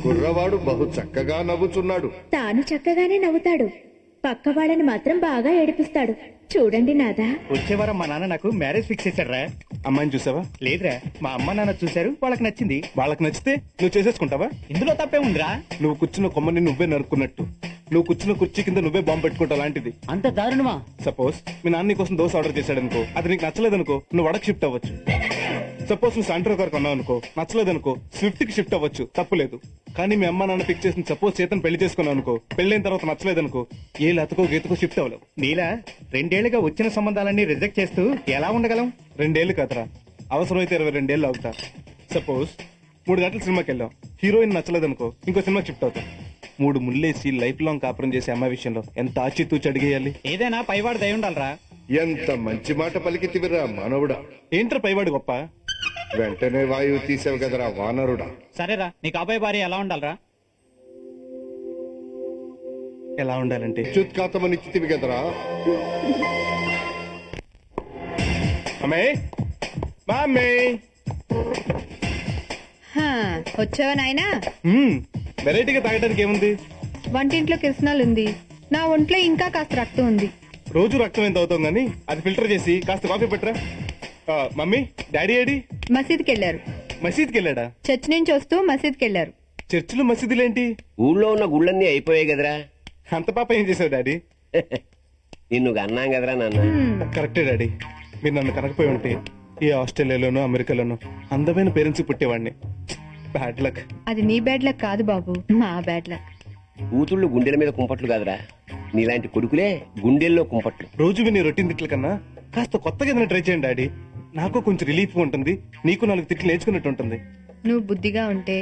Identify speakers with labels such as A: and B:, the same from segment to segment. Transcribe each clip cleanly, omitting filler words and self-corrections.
A: కుర్రవాడు బహు చక్కగా నవ్వుచున్నాడు.
B: తాను చక్కగానే నవ్వుతాడు, పక్క వాళ్ళని మాత్రం బాగా ఏడిపిస్తాడు. చూడండి నాదా.
C: వచ్చే వారం మా నాన్న నాకు మ్యారేజ్ ఫిక్స్ చేశారా. అమ్మాయిని చూసావా? లేదురా, మా అమ్మ నాన్న చూశారు, వాళ్ళకి నచ్చింది. వాళ్ళకి నచ్చితే నువ్వు చేసేసుకుంటావా? ఇందులో తప్పే ఉందిరా. నువ్వు కూర్చున్న కొమ్మని నువ్వే నరుక్కున్నట్టు, నువ్వు కూర్చున్న కుర్చీ కింద నువ్వే బాంబు పెట్టుకుంటావు. లాంటిది.
D: అంత దారుణమా?
C: సపోజ్ మీ నాన్న కోసం దోశ ఆర్డర్ చేశాడు అనుకో, అది నీకు నచ్చలేదనుకో, నువ్వు వడకు షిఫ్ట్ అవ్వచ్చు. సపోజ్ నువ్వు సెంటర్ కార్ కొన్నావు అనుకో, నచ్చలేదనుకో స్విఫ్ట్ కి షిఫ్ట్ అవ్వచ్చు, తప్పులేదు. కానీ మీ అమ్మ నాన్న పిక్ చేసిన సపోజ్ చేతను పెళ్లి చేసుకున్నావు అనుకో, పెళ్ళైన తర్వాత నచ్చలేదనుకో, ఏ లతకో గీతకో షిఫ్ట్ అవ్వలేవు. నీలా 2 ఏళ్లుగా వచ్చిన సంబంధాలన్నీ రిజెక్ట్ చేస్తూ ఎలా ఉండగలం? 2 ఏళ్లు కాదురా, అవసరమైతే 22 ఏళ్ళు అవుతా. సపోజ్ 3 గంటల సినిమాకి వెళ్ళాం, హీరోయిన్ నచ్చలేదనుకో, ఇంకో సినిమాకి షిఫ్ట్ అవుతాం. 3 ముళ్ళేసి లైఫ్ లాంగ్ కాపురం చేసే అమ్మాయి విషయంలో ఎంత ఆచితూచి అడిగేయాలి? ఏదైనా పైవాడు దయ ఉండాలరా.
A: ఎంత మంచి మాట పలికితివిరా మానవుడా.
C: ఏంట్రా పైవాడు గొప్ప?
A: వెంటనే వాయువు తీసావు కదరా వానరుడా.
C: సరేరా, నీ కాబోయే భార్య ఎలా ఉండాలరా? ఎలా ఉండాలంటే
A: చుత్కాతమనిచ్చితివి కదరా.
C: అమ్మే మామ్మే
E: వచ్చావా నాయనా?
C: వెరైటీగా తాగడానికి ఏముంది?
E: వంటింట్లో కిరసనాలు ఉంది, నా ఒంట్లో ఇంకా కాస్త రక్తం ఉంది.
C: రోజు రక్తం ఎంత అవుతుంది కానీ అది ఫిల్టర్ చేసి కాస్త కాఫీ పెట్టరా. Mummy daddy AD?
E: మసీద్కి వెళ్ళారు.
C: మసీద్కి వెళ్ళాడా?
E: చర్చ్ నుంచి వస్తూ మసీద్కి వెళ్ళారు.
C: చర్చిలు మసీదులేంటి?
F: ఊళ్ళో ఉన్న గుళ్ళన్నీ అయిపోయాయి కదరా.
C: అంత పాప ఏం చేశావు డాడీ?
F: నిన్ను అన్నాం కదరా నాన్న.
C: కరెక్టే డాడీ, మీరు నన్ను కనకపోయి ఉంటే ఈ ఆస్ట్రేలియాలోనో అమెరికాలోనో అందమైన పేరెంట్స్ పుట్టేవాడిని. Bad luck.
E: అది నీ బ్యాడ్ లక్ కాదు బాబు, మా బ్యాడ్ లక్.
F: కూతుళ్ళు గుండెల మీద కుంపట్లు కాదురా, నీలాంటి కొడుకులే గుండెల్లో కుంపట్లు.
C: రోజు విని రొటీన్ తిట్ల కన్నా కాస్త కొత్తగా ఏదైనా ట్రై చేయండి డాడీ. నాకు కొంచెం రిలీఫ్ గా ఉంటుంది, నీకు 4 తిట్లు నేర్చుకున్నట్టు ఉంటుంది.
E: నువ్వు బుద్ధిగా ఉంటే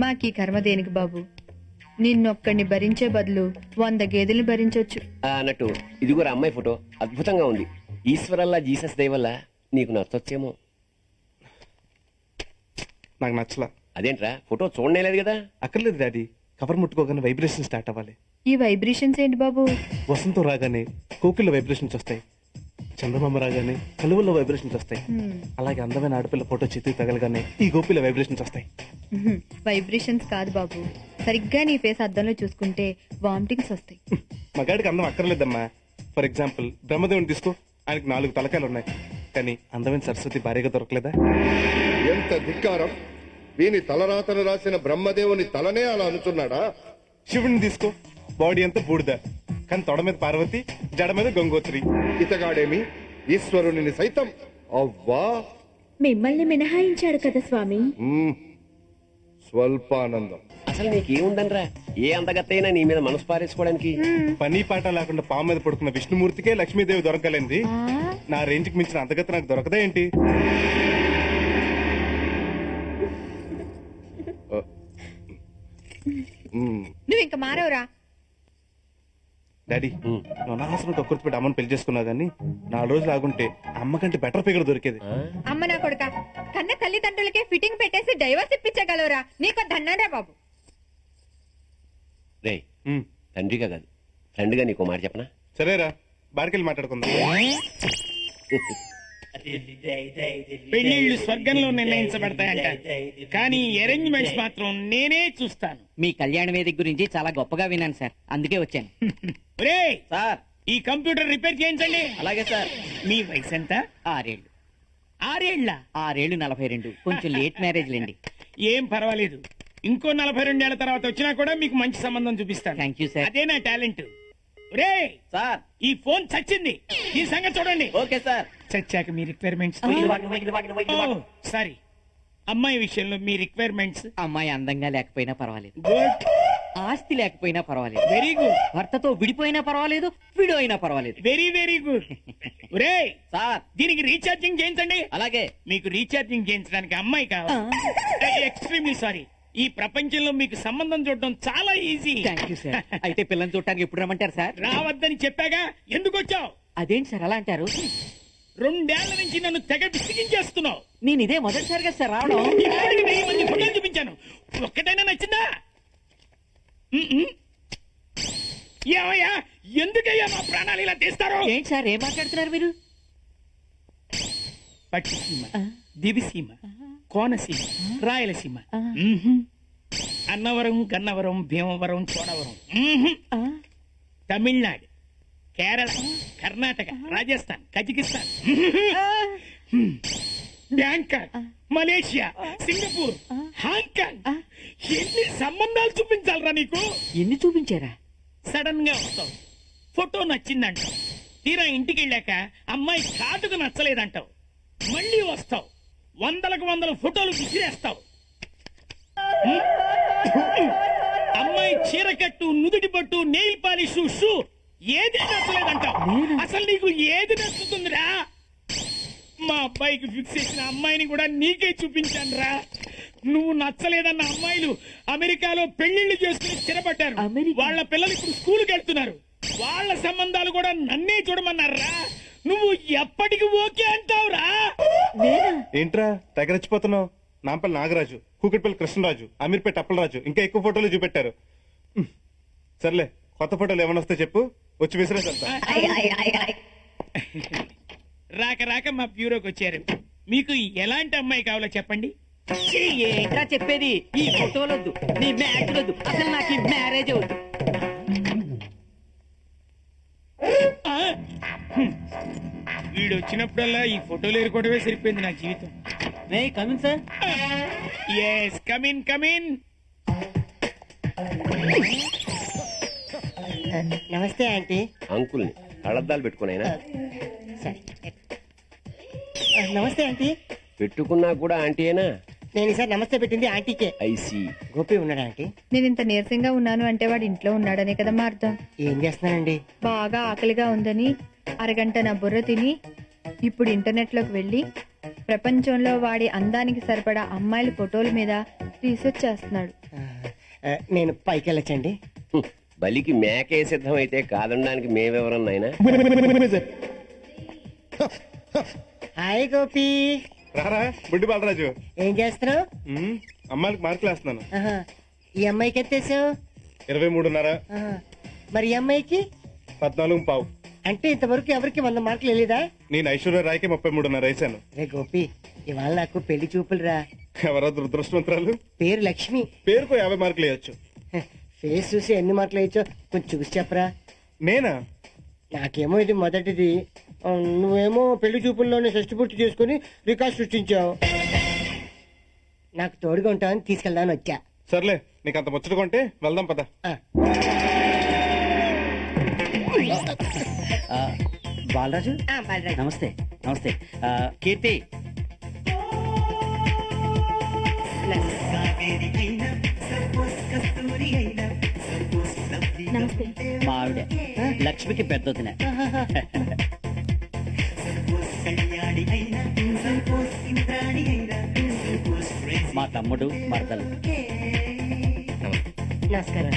E: మాకీ కర్మ దేనికి బాబు? నిన్నొక్కడిని భరించే బదులు 100 గేదెల్ని భరించొచ్చు.
F: అన్నట్టు ఇదిగోరా అమ్మాయి ఫోటో, అద్భుతంగా ఉంది. ఈశ్వరల్లా జీసస్ దయ వల్ల నీకు నచ్చొచ్చేమో.
C: నాకు నచ్చలా.
F: అదేంట్రా, ఫోటో చూడలేదు కదా?
C: అక్కర్లేదు డాడీ, కవర్ ముట్టుకోగానే వైబ్రేషన్ స్టార్ట్ అవ్వాలి.
E: ఈ వైబ్రేషన్స్ ఏంటి బాబు?
C: వసంతం రాగానే కోకిల్లో వైబ్రేషన్స్ వస్తాయి, చందమామ రాగానే కలువల్లో వైబ్రేషన్స్ వస్తాయి, అలాగే అందమైన ఆడపిల్ల ఫోటో చేతికి తగలగానే ఈ గోపిల వైబ్రేషన్స్ వస్తాయి.
E: వైబ్రేషన్స్ కాదు బాబు, సరిగ్గా నీ ఫేస్ అద్దంలో చూసుకుంటే వామిటింగ్స్ వస్తాయి.
C: మగాడికి అందం అక్కర్లేదమ్మా. ఫర్ ఎగ్జాంపుల్ బ్రహ్మదేవుని తీసుకో, ఆయనకి 4 తలకాయలు ఉన్నాయి, కానీ అందమైన సరస్వతి భార్యగా దొరకలేదా?
A: ఎంత ధిక్కారం! వీని తలరాతను రాసిన బ్రహ్మదేవుని తలనే అలా అనుచున్నాడా?
C: శివుడిని తీసుకో, బాడీ అంతా బూడిద, కానీ తొడ మీద పార్వతి, జడ మీద గంగోత్రి.
A: ఇతగాడేమి ఈశ్వరుని సైతం అవ్వా
B: మిమ్మల్ని మినహాయించాడు కదా స్వామి.
A: స్వల్పానందం.
F: అసలు నీకేముందనరా, ఏ అందగత్తైనా నీ మీద మనసు పారేసుకోవడానికి?
C: పని పాట లేకుండా పాము మీద పడుకున్న విష్ణుమూర్తికే లక్ష్మీదేవి దొరకలేంది, నా రేంజ్కి మించిన అందగత్త నాకు దొరకదా ఏంటి?
E: నువ్వు ఇంకా మారవరా
C: డాడీ? నువ్వు అనవసరం కక్కుర్తి పెట్టి అమ్మని పెళ్లి చేసుకున్నావు కానీ 4 రోజులు ఆగుంటే అమ్మ కంటే బెటర్ ఫిగర్ దొరికేది.
E: అమ్మ నా కొడుక, కన్న తల్లిదండ్రులకే ఫిట్టింగ్ పెట్టేసి డైవర్స్ ఇప్పించగలవురా? నీకు దండంరా బాబు.
F: రే, తండ్రిగా కాదు ఫ్రెండ్గా నీకు మాట చెప్పనా?
C: సరేరా, బారికెళ్ళి మాట్లాడుకుందాం.
G: పెళ్లిళ్ళు స్వర్గంలో నిర్ణయించబడతాయంట, కానీ అరేంజ్మెంట్స్ మాత్రం నేనే చూస్తాను.
D: మీ కళ్యాణ వేదిక గురించి చాలా గొప్పగా విన్నాను సార్, అందుకే వచ్చాను.
G: సార్, ఈ కంప్యూటర్ రిపేర్ చేయించండి.
D: అలాగే సార్.
G: మీ వయసు ఎంత?
D: 6 ఏళ్ళు.
G: 6 ఏళ్ళ?
D: 6 ఏళ్ళు 42. కొంచెం లేట్ మ్యారేజ్ లేండి.
G: ఏం పర్వాలేదు, ఇంకో 42 ఏళ్ల తర్వాత వచ్చినా కూడా మీకు మంచి సంబంధం చూపిస్తాను.
D: Thank you sir.
G: అదే నా టాలెంట్.
D: సార్,
G: ఈ ఫోన్ చచ్చింది, ఈ సంగతి చూడండి.
D: Okay sir.
G: చచ్చాక మీ రిక్వైర్మెంట్స్. సారీ, అమ్మాయి విషయంలో మీ రిక్వైర్మెంట్స్.
D: అమ్మాయి అందంగా లేకపోయినా పర్వాలేదు,
G: గుడ్.
D: ఆస్తి లేకపోయినా పర్వాలేదు,
G: వెరీ గుడ్.
D: భర్తతో విడిపోయినా పర్వాలేదు, విడో అయినా పర్వాలేదు.
G: Very very good.
D: సార్,
G: దీనికి రీఛార్జింగ్ చేయించండి.
D: అలాగే.
G: మీకు రీఛార్జింగ్ చేయించడానికి అమ్మాయి కావాలి. ఎక్స్ట్రీమ్లీ సారీ, ఈ ప్రపంచంలో మీకు సంబంధం చూడడం చాలా ఈజీ.
D: Thank you sir. అయితే పిల్లల్ని చూడటానికి ఎప్పుడు రమ్మంటారు సార్?
G: రావద్దని చెప్పాగా, ఎందుకు వచ్చావు?
D: అదేంటి సార్ అలా అంటారు?
G: 2 ఏళ్ల నుంచి నన్ను తెగ విసిగించేస్తున్నావు.
D: నేను ఇదే మొదటిసారిగా సార్ రావడం.
G: ఇప్పటికి 1000 మంది ఫోటోలు చూపించాను, ఒక్కటైనా నచ్చిందా? ఏమయ్యా ఎందుకయ్యా మా ప్రాణాలు ఇలా తీస్తారు?
D: ఏంటి సార్ ఏం మాట్లాడుతున్నారు మీరు?
G: Pattiseema, Diviseema, Konaseema, Rayalaseema, Annavaram, Gannavaram, Bhimavaram, Chodavaram, Tamil Nadu, Kerala, Karnataka, Rajasthan, Kazakhstan, Bangkok, Malaysia, Singapore, Hong Kong. ఎన్ని సంబంధాలు చూపించాలరా నీకు?
D: ఎన్ని చూపించారా?
G: సడన్ గా వస్తావు, ఫోటో నచ్చిందంటావు, తీరా ఇంటికి వెళ్ళాక అమ్మాయి కాటుకు నచ్చలేదంటావు, మళ్ళీ వస్తావు, వందలకు వందల ఫోటోలు విసిరేస్తావు. అమ్మాయి చీరకట్టు, నుదుటి పట్టు, నెయిల్ పాలిష్, షూ ఏది నచ్చలేదంటావు. అసలు నీకు ఏది నచ్చుతుందిరా? మా అబ్బాయికి ఫిక్స్ చేసిన అమ్మాయిని కూడా నీకే చూపించాను రా. నువ్వు నచ్చలేదన్న అమ్మాయిలు అమెరికాలో పెళ్లిళ్లు చేసుకుని స్థిరపడ్డారు. వాళ్ళ పిల్లలు ఇప్పుడు స్కూల్కి వెళ్తున్నారు. వాళ్ళ సంబంధాలు కూడా నన్నే చూడమన్నారా. నువ్వు ఎప్పటికి ఓకే అంటావురా?
C: ఏంట్రా తెగరచ్చిపోతున్నావు? నాంపల్లి నాగరాజు, కూకట్పల్లి కృష్ణరాజు, అమీర్పేట అప్పలరాజు, ఇంకా ఎక్కువ ఫోటోలు చూపెట్టారు. సర్లే, కొత్త ఫోటోలు ఏమైనా వస్తే చెప్పు, వచ్చి విసిరేస్తా.
G: రాక రాక మా బ్యూరోకి వచ్చారు. మీకు ఎలాంటి అమ్మాయి కావాలో చెప్పండి.
D: ఏంట్రా చెప్పేది? ఈ ఫోటోలొద్దు, నీ మ్యాచ్ వద్దు, అసలు నాకు ఈ మ్యారేజ్ వద్దు.
G: వీడు వచ్చినప్పుడల్లా ఈ ఫోటోలు ఎరుకోవడమే సరిపోయింది నా జీవితం.
D: May come in sir.
G: Yes, come in come in.
H: నమస్తే ఆంటీ.
F: అంకుల్ని కళ్ళద్దాలు పెట్టుకున్నాయినా
H: నమస్తే ఆంటీ.
F: పెట్టుకున్నా కూడా ఆంటీయేనా?
H: నేను ఈసారి నమస్తే పెట్టింది ఆంటీకే.
F: ఐసి
H: గోపి ఉన్నాడా ఆంటీ?
E: నేను ఇంత నీరసంగా ఉన్నాను అంటే వాడు ఇంట్లో ఉన్నాడనే కదమ్మా అర్థం.
H: ఏం చేస్తున్నానండి?
E: బాగా ఆకలిగా ఉందని అరగంట నా బుర్ర తిని ఇప్పుడు ఇంటర్నెట్ లోకి వెళ్లి ప్రపంచంలో వాడి అందానికి సరిపడా అమ్మాయిల ఫోటోల మీద రీసెర్చ్ చేస్తున్నాడు.
H: నేను పైకి వెళ్ళొచ్చండి?
F: బలికి మేకే సిద్ధమైతే కాదనడానికి మేమెవరన్నాయినా?
H: హాయ్ గోపి.
C: రారా బుడ్డి బాలరాజు.
H: ఏం చేస్తున్నావు?
C: అమ్మాయిలకు మార్కులు వేస్తున్నాను.
H: ఈ అమ్మాయికి ఎత్తేసావు?
C: 23.5.
H: మరి ఈ అమ్మాయికి
C: 14.5.
H: అంటే ఇంతవరకు ఎవరికి 100 మార్కులు వెళ్ళేదా?
C: నేను ఐశ్వర్య రాయ్కి 33.5 వేసాను.
H: రే గోపి, ఇవాళ నాకు పెళ్లి చూపులు రా.
C: ఎవరో దురదృష్టవంతరాలు.
H: పేరు లక్ష్మి.
C: పేరుకు 50 మార్కులు వేయచ్చు.
H: ఫేస్ చూసి ఎన్ని మార్కులు వేయచ్చో కొంచెం చూసి చెప్పరా.
C: నేనా?
H: నాకేమో ఇది మొదటిది. నువ్వేమో పెళ్లి చూపుల్లోనే షష్టి పూర్తి చేసుకుని రికార్డ్ సృష్టించావు. నాకు తోడుగా ఉంటావని తీసుకెళ్దామని వచ్చా.
C: సర్లే, నీకు అంత ముచ్చటగా ఉంటే వెళ్దాం పద.
D: బాలరాజు నమస్తే. నమస్తే కీర్తి.
B: నమస్తే.
D: మా ఆవిడ లక్ష్మికి పెద్దొదిన. మా తమ్ముడు మరదలు.
H: నమస్కారం.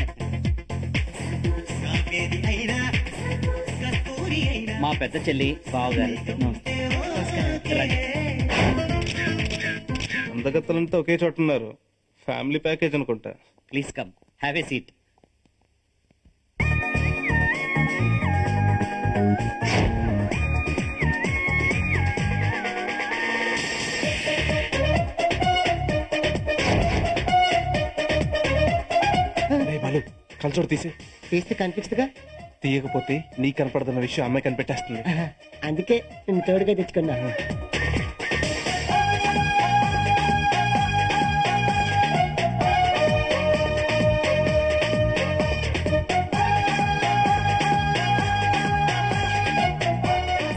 D: మా పెద్ద చెల్లి బావగారు. రండి.
C: అందగత్తలంతా ఒకే చోట ఉన్నారు. ఫ్యామిలీ ప్యాకేజ్ అనుకుంటా.
D: Please come, have a seat.
C: కల్చోడు తీసి.
H: తీస్తే కనిపిస్తుందిగా.
C: తీయకపోతే నీకు కనపడుతున్న విషయం అమ్మాయి కనిపెట్టేస్తుంది.
H: అందుకే నేను తోడుగా తెచ్చుకున్నా.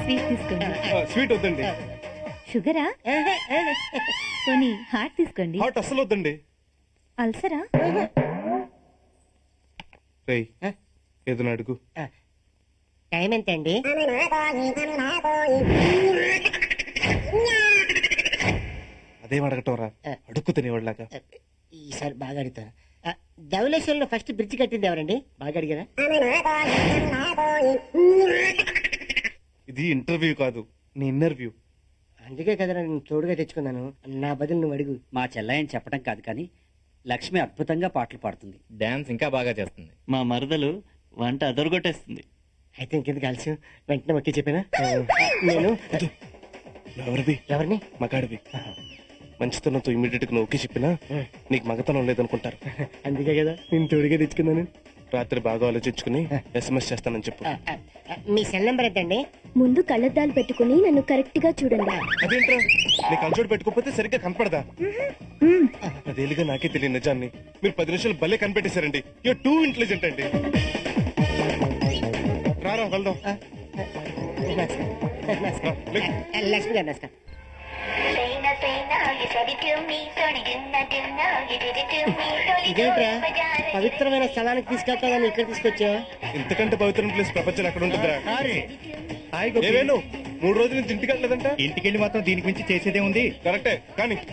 B: స్వీట్ తీసుకోండి.
C: స్వీట్ వద్దండి.
B: షుగరా? పోనీ హాట్ తీసుకోండి.
C: హాట్ అస్సలు వద్దండి.
B: అల్సరా?
C: రేయ్, ఏదైనా అడుగు.
H: టైం ఎంత అండి?
C: అదేం అడగటం రా, అడుక్కు తినేవాళ్ళగా.
H: ఈసారి బాగా అడుగుతాను. ధవళేశ్వరంలో ఫస్ట్ బ్రిడ్జ్ కట్టింది ఎవరండి? బాగా అడిగారా?
C: ఇది ఇంటర్వ్యూ కాదు, నీ ఇంటర్వ్యూ.
H: అందుకే కదా నేను తోడుగా తెచ్చుకున్నాను. నా బదులు నువ్వు అడుగు.
D: మా చెల్లయ్యని చెప్పడం కాదు కానీ లక్ష్మి అద్భుతంగా పాటలు పాడుతుంది.
I: డాన్స్ ఇంకా బాగా చేస్తుంది.
D: మా మరదలు వంట అదరగొట్టేస్తుంది.
H: అయితే ఇంకెందుకు ఆలస్యం, వెంటనే ఒకే చెప్పానా? నేను
C: ఎవరిది?
H: ఎవరిని?
C: మగాడివి. మంచితనంతో ఇమీడియట్ గా నువ్వు ఓకే చెప్పినా నీకు మగతనం లేదనుకుంటారు.
H: అందుకే కదా నేను తోడుగా తెచ్చుకున్నాను.
C: రాత్రి బాగా ఆలోచించుకుని SMS చేస్తానని చెప్పు.
H: మీ సెల్ నెంబర్ ఎంతండి?
B: ముందు కళ్ళద్దాలు పెట్టుకుని నన్ను కరెక్ట్ గా చూడండి.
C: అదేంట్రా నీ కన్సోడ్ పెట్టుకోకపోతే సరిగ్గా కనపడదా? అదేలిగా నాకే తెలియని నిజాన్ని మీరు 10 నిమిషాలు భలే కనిపెట్టేశారండి. యూర్ టూ ఇంటెలిజెంట్ అండి. రారా వెళ్దాం.
H: లక్ష్మి గారు నమస్కారం. ఇదేంట్రా పవిత్రమైన స్థలానికి తీసుకెళ్తాదని ఇక్కడ తీసుకొచ్చావు?
C: ఇంతకంటే పవిత్రమైన ప్లేస్ ప్రపంచంలో ఎక్కడ ఉంటుందిరా? ఏవేను 3 రోజుల నుంచి ఇంటికి వెళ్ళలేదంట.
G: ఇంటికెళ్ళి మాత్రం దీనికి మించి చేసేదే ఉంది.
C: కరెక్టే కానీ